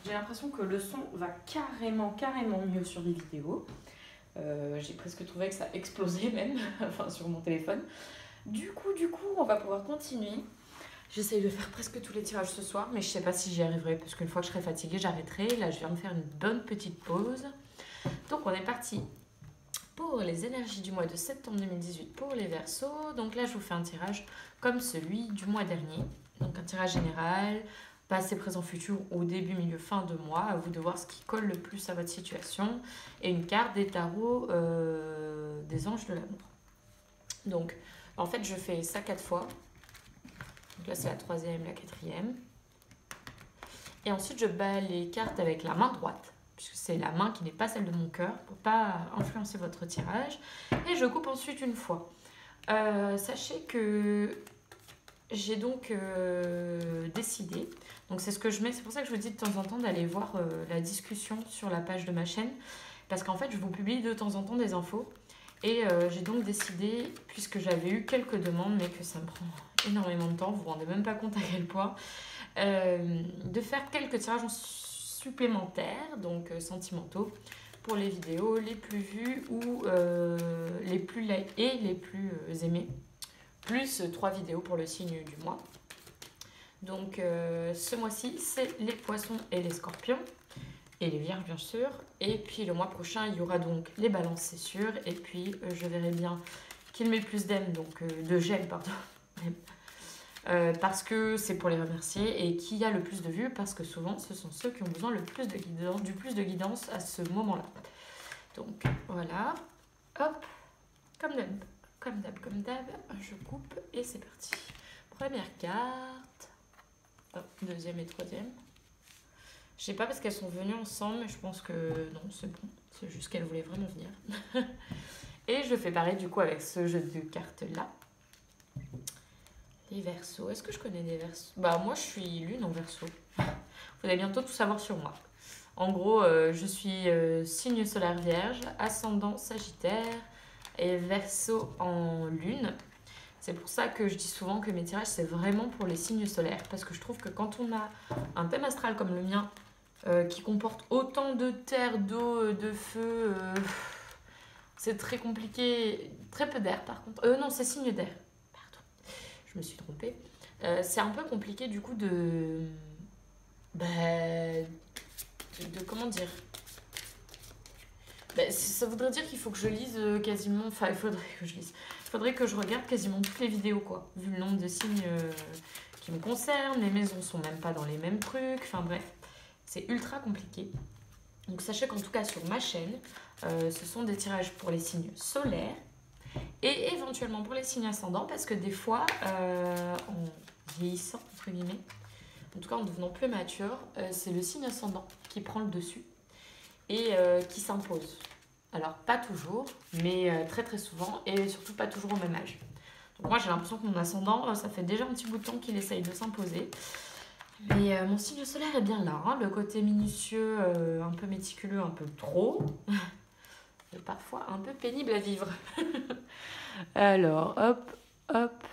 J'ai l'impression que le son va carrément mieux sur les vidéos. J'ai presque trouvé que ça explosait même, enfin sur mon téléphone. Du coup, on va pouvoir continuer. J'essaye de faire presque tous les tirages ce soir, mais je sais pas si j'y arriverai, parce qu'une fois que je serai fatiguée, j'arrêterai. Là, je viens de faire une bonne petite pause. Donc, on est parti pour les énergies du mois de septembre 2018 pour les Verseaux. Donc là, je vous fais un tirage comme celui du mois dernier. Donc, un tirage général, passé, présent, futur, au début, milieu, fin de mois. À vous de voir ce qui colle le plus à votre situation. Et une carte des tarots des anges de l'amour. Donc, en fait, je fais ça 4 fois. Donc là, c'est la troisième, la quatrième. Et ensuite, je bats les cartes avec la main droite, puisque c'est la main qui n'est pas celle de mon cœur, pour ne pas influencer votre tirage. Et je coupe ensuite une fois. Sachez que j'ai donc décidé, donc c'est ce que je mets, c'est pour ça que je vous dis de temps en temps d'aller voir la discussion sur la page de ma chaîne, parce qu'en fait, je vous publie de temps en temps des infos. Et j'ai donc décidé, puisque j'avais eu quelques demandes, mais que ça me prend énormément de temps, vous vous rendez même pas compte à quel point, de faire quelques tirages supplémentaires, donc sentimentaux, pour les vidéos les plus vues ou les plus likées et les plus aimées, plus 3 vidéos pour le signe du mois. Donc ce mois-ci, c'est les poissons et les scorpions. Et les vierges bien sûr. Et puis le mois prochain, il y aura donc les balances, c'est sûr. Et puis je verrai bien qu'il met plus d'aime, donc de gel, pardon. Parce que c'est pour les remercier. Et qui a le plus de vues, parce que souvent, ce sont ceux qui ont besoin le plus de guidance, du plus de guidance à ce moment-là. Donc voilà. Hop. Comme d'hab, je coupe et c'est parti. Première carte. Hop, deuxième et troisième. Je sais pas parce qu'elles sont venues ensemble, mais je pense que non, c'est bon. C'est juste qu'elles voulaient vraiment venir. Et je fais pareil du coup avec ce jeu de cartes là. Les Verseaux. Est-ce que je connais des Verseaux? Bah moi je suis lune en Verseau. Vous allez bientôt tout savoir sur moi. En gros, je suis signe solaire Vierge, ascendant Sagittaire et Verseau en lune. C'est pour ça que je dis souvent que mes tirages c'est vraiment pour les signes solaires, parce que je trouve que quand on a un thème astral comme le mien, qui comporte autant de terre, d'eau, de feu, c'est très compliqué. Très peu d'air par contre. Non, c'est signe d'air. Pardon, je me suis trompée. C'est un peu compliqué du coup bah, de comment dire. Bah, ça voudrait dire qu'il faut que je lise quasiment. Enfin, il faudrait que je lise. Il faudrait que je regarde quasiment toutes les vidéos, quoi. Vu le nombre de signes qui me concernent. Les maisons sont même pas dans les mêmes trucs. Enfin, bref. C'est ultra compliqué. Donc sachez qu'en tout cas sur ma chaîne, ce sont des tirages pour les signes solaires et éventuellement pour les signes ascendants, parce que des fois, en vieillissant, entre guillemets, en tout cas en devenant plus mature, c'est le signe ascendant qui prend le dessus et qui s'impose. Alors pas toujours, mais très très souvent, et surtout pas toujours au même âge. Donc moi j'ai l'impression que mon ascendant, ça fait déjà un petit bout de temps qu'il essaye de s'imposer. Mais mon signe solaire est bien là, hein. Le côté minutieux, un peu méticuleux, un peu trop, et parfois un peu pénible à vivre. Alors, hop, hop,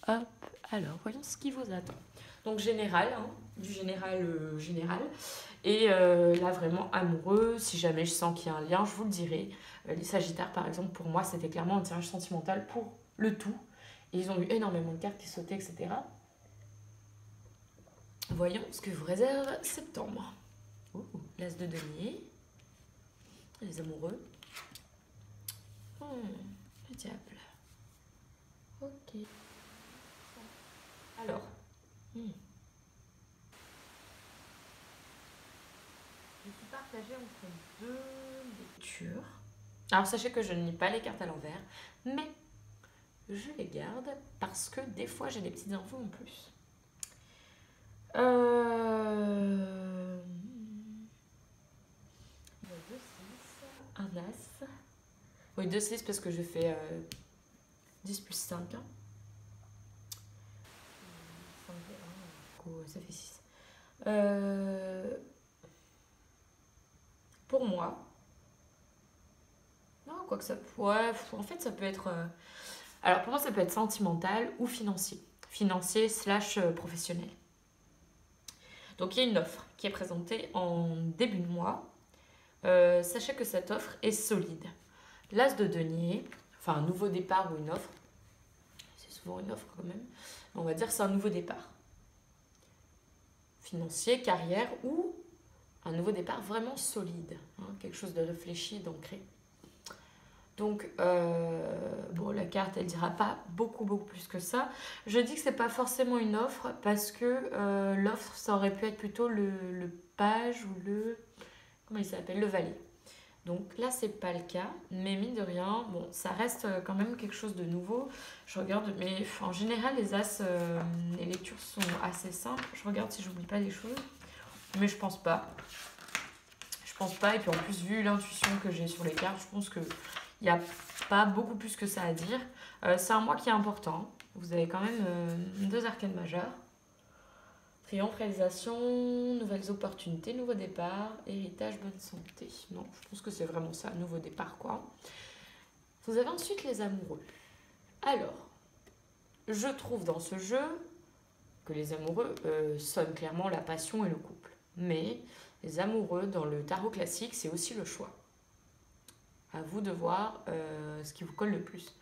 hop. Alors, voyons ce qui vous attend. Donc général, hein, du général général. Et là, vraiment amoureux, si jamais je sens qu'il y a un lien, je vous le dirai. Les Sagittaires, par exemple, pour moi, c'était clairement un tirage sentimental pour le tout. Et ils ont eu énormément de cartes qui sautaient, etc. Voyons ce que vous réserve septembre. L'as de denier. Les amoureux. Le diable. Ok. Alors. Je suis partagée entre deux lectures. Alors sachez que je ne lis pas les cartes à l'envers, mais je les garde parce que des fois j'ai des petites infos en plus. Un as. Oui, 2-6 parce que je fais 10 plus 5. 5 et 1, ça fait 6. Pour moi, non, quoi que ça. Ouais, en fait, ça peut être. Alors, pour moi, ça peut être sentimental ou financier. Financier slash professionnel. Donc il y a une offre qui est présentée en début de mois. Sachez que cette offre est solide. L'As de denier, enfin un nouveau départ ou une offre, c'est souvent une offre quand même, on va dire que c'est un nouveau départ. Financier, carrière ou un nouveau départ vraiment solide, hein, quelque chose de réfléchi, d'ancré. Donc, bon, la carte, elle dira pas beaucoup plus que ça. Je dis que c'est pas forcément une offre parce que l'offre, ça aurait pu être plutôt le page ou le... Comment il s'appelle? Le valet. Donc là, c'est pas le cas, mais mine de rien, bon, ça reste quand même quelque chose de nouveau. Je regarde, mais en général, les as, les lectures sont assez simples. Je regarde si j'oublie pas des choses, mais je pense pas. Je pense pas, et puis en plus, vu l'intuition que j'ai sur les cartes, je pense qu'il n'y a pas beaucoup plus que ça à dire. C'est un mois qui est important. Vous avez quand même 2 arcanes majeures. Triomphe, réalisation, nouvelles opportunités, nouveau départ, héritage, bonne santé. Non, je pense que c'est vraiment ça, nouveau départ quoi. Vous avez ensuite les amoureux. Alors, je trouve dans ce jeu que les amoureux sonnent clairement la passion et le couple. Mais les amoureux dans le tarot classique, c'est aussi le choix. À vous de voir ce qui vous colle le plus.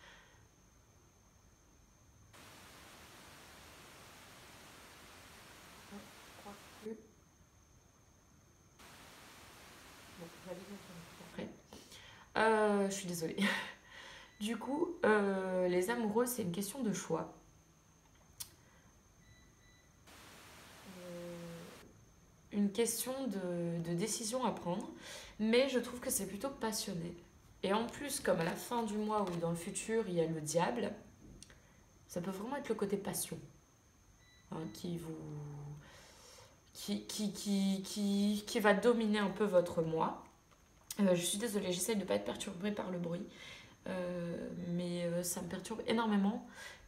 Je suis désolée. Du coup, les amoureux, c'est une question de choix. Une question de décision à prendre, mais je trouve que c'est plutôt passionné. Et en plus, comme à la fin du mois ou dans le futur, il y a le diable, ça peut vraiment être le côté passion hein, qui va dominer un peu votre mois. Je suis désolée, j'essaie de ne pas être perturbée par le bruit, mais ça me perturbe énormément.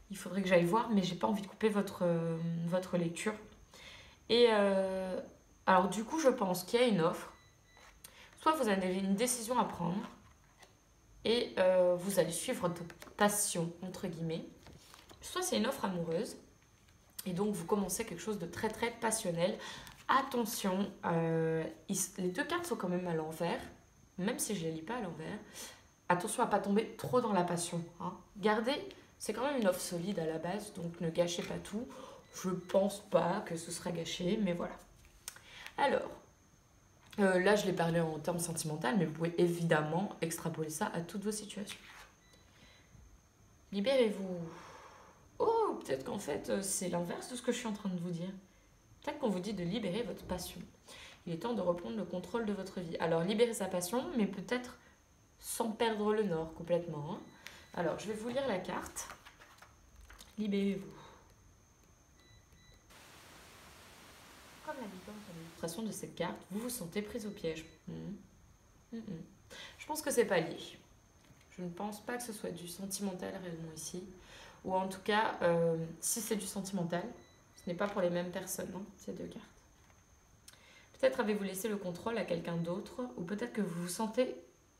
Il faudrait que j'aille voir, mais j'ai pas envie de couper votre lecture. Et alors du coup, je pense qu'il y a une offre. Soit vous avez une décision à prendre et vous allez suivre votre passion, entre guillemets. Soit c'est une offre amoureuse et donc vous commencez quelque chose de très très passionnel. Attention, les 2 cartes sont quand même à l'envers, même si je ne les lis pas à l'envers. Attention à ne pas tomber trop dans la passion. Hein. Gardez, c'est quand même une offre solide à la base, donc ne gâchez pas tout. Je pense pas que ce sera gâché, mais voilà. Alors, là je l'ai parlé en termes sentimentaux, mais vous pouvez évidemment extrapoler ça à toutes vos situations. Libérez-vous. Oh, peut-être qu'en fait c'est l'inverse de ce que je suis en train de vous dire. Peut-être qu'on vous dit de libérer votre passion. Il est temps de reprendre le contrôle de votre vie. Alors libérer sa passion, mais peut-être sans perdre le nord complètement. Hein. Alors je vais vous lire la carte. Libérez-vous. Comme l'habitante de l'illustration de cette carte, vous vous sentez prise au piège. Je pense que c'est pas lié. Je ne pense pas que ce soit du sentimental réellement ici. Ou en tout cas, si c'est du sentimental, ce n'est pas pour les mêmes personnes, hein, ces 2 cartes. Peut-être avez-vous laissé le contrôle à quelqu'un d'autre, ou peut-être que vous vous sentez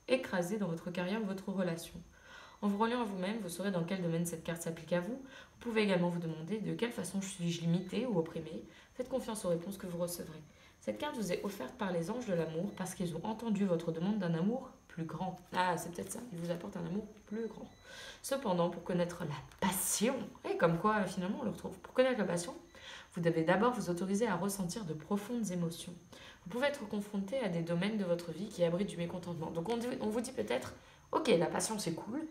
écrasé dans votre carrière ou votre relation. En vous reliant à vous-même, vous saurez dans quel domaine cette carte s'applique à vous. Vous pouvez également vous demander de quelle façon suis-je limité ou opprimé. Faites confiance aux réponses que vous recevrez. Cette carte vous est offerte par les anges de l'amour parce qu'ils ont entendu votre demande d'un amour plus grand. Ah, c'est peut-être ça, ils vous apportent un amour plus grand. Cependant, pour connaître la passion, et comme quoi finalement on le retrouve, pour connaître la passion, vous devez d'abord vous autoriser à ressentir de profondes émotions. Vous pouvez être confronté à des domaines de votre vie qui abritent du mécontentement. Donc on vous dit peut-être, ok, la passion c'est cool,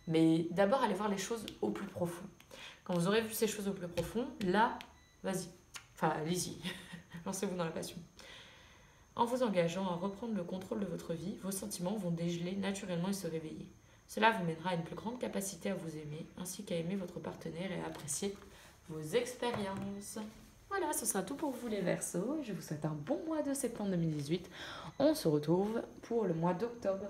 mais d'abord allez voir les choses au plus profond. Quand vous aurez vu ces choses au plus profond, là, vas-y, enfin allez-y, lancez-vous dans la passion. En vous engageant à reprendre le contrôle de votre vie, vos sentiments vont dégeler naturellement et se réveiller. Cela vous mènera à une plus grande capacité à vous aimer, ainsi qu'à aimer votre partenaire et à apprécier vos expériences. Voilà, ce sera tout pour vous les Verseaux. Je vous souhaite un bon mois de septembre 2018. On se retrouve pour le mois d'octobre.